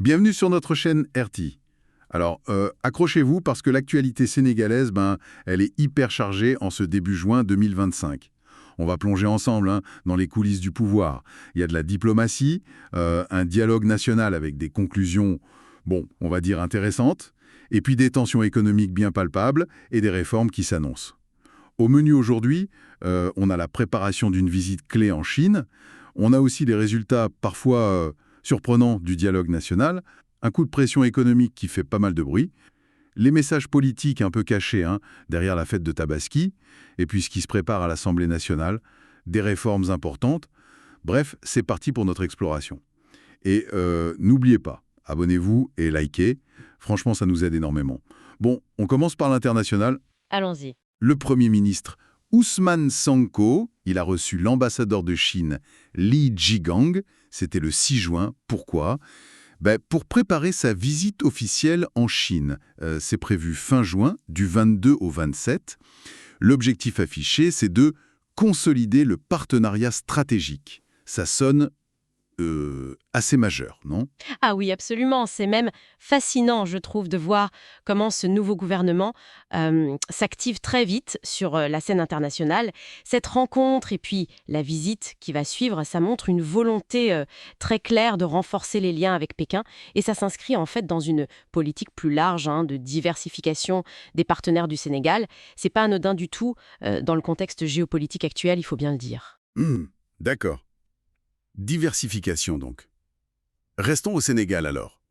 Bienvenue sur notre chaîne RT. Alors, accrochez-vous parce que l'actualité sénégalaise, elle est hyper chargée en ce début juin 2025. On va plonger ensemble dans les coulisses du pouvoir. Il y a de la diplomatie, un dialogue national avec des conclusions, on va dire intéressantes, et puis des tensions économiques bien palpables et des réformes qui s'annoncent. Au menu aujourd'hui, on a la préparation d'une visite clé en Chine. On a aussi les résultats parfois surprenants du dialogue national, un coup de pression économique qui fait pas mal de bruit, les messages politiques un peu cachés derrière la fête de Tabaski, et puis ce qui se prépare à l'Assemblée nationale, des réformes importantes. Bref, c'est parti pour notre exploration. Et n'oubliez pas, abonnez-vous et likez. Franchement, ça nous aide énormément. Bon, on commence par l'international. Allons-y. Le Premier ministre Ousmane Sonko, il a reçu l'ambassadeur de Chine Li Jigang, c'était le 6 juin. Pourquoi ? Pour préparer sa visite officielle en Chine. C'est prévu fin juin, du 22 au 27. L'objectif affiché, c'est de consolider le partenariat stratégique. Ça sonne assez majeur, non ? Ah oui, absolument. C'est même fascinant, je trouve, de voir comment ce nouveau gouvernement s'active très vite sur la scène internationale. Cette rencontre et puis la visite qui va suivre, ça montre une volonté très claire de renforcer les liens avec Pékin. Et ça s'inscrit en fait dans une politique plus large de diversification des partenaires du Sénégal. C'est pas anodin du tout dans le contexte géopolitique actuel, il faut bien le dire. D'accord. Diversification donc. Restons au Sénégal alors.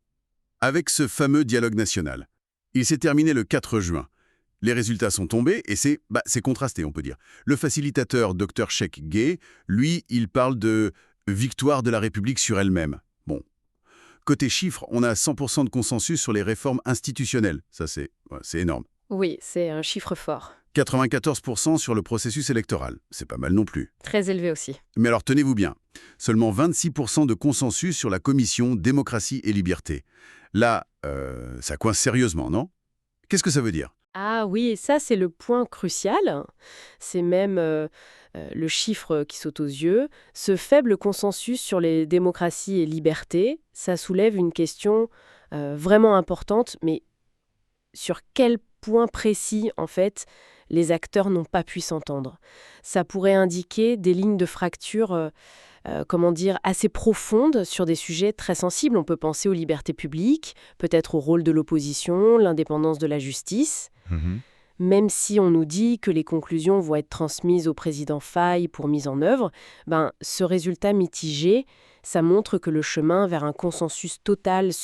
Avec ce fameux dialogue national. Il s'est terminé le 4 juin. Les résultats sont tombés et c'est contrasté, on peut dire. Le facilitateur Dr Cheikh Gueye, lui, il parle de victoire de la République sur elle-même. Bon. Côté chiffres, on a 100% de consensus sur les réformes institutionnelles. Ça, c'est énorme. Oui, c'est un chiffre fort. 94% sur le processus électoral. C'est pas mal non plus. Très élevé aussi. Mais alors tenez-vous bien, seulement 26% de consensus sur la commission démocratie et liberté. Là, ça coince sérieusement, non ? Qu'est-ce que ça veut dire ? Ah oui, et ça c'est le point crucial. C'est même le chiffre qui saute aux yeux. Ce faible consensus sur les démocraties et libertés, ça soulève une question vraiment importante, mais sur quel point précis, en fait, les acteurs n'ont pas pu s'entendre. Ça pourrait indiquer des lignes de fracture, assez profondes sur des sujets très sensibles. On peut penser aux libertés publiques, peut-être au rôle de l'opposition, l'indépendance de la justice. Même si on nous dit que les conclusions vont être transmises au président Faye pour mise en œuvre, ce résultat mitigé, ça montre que le chemin vers un consensus total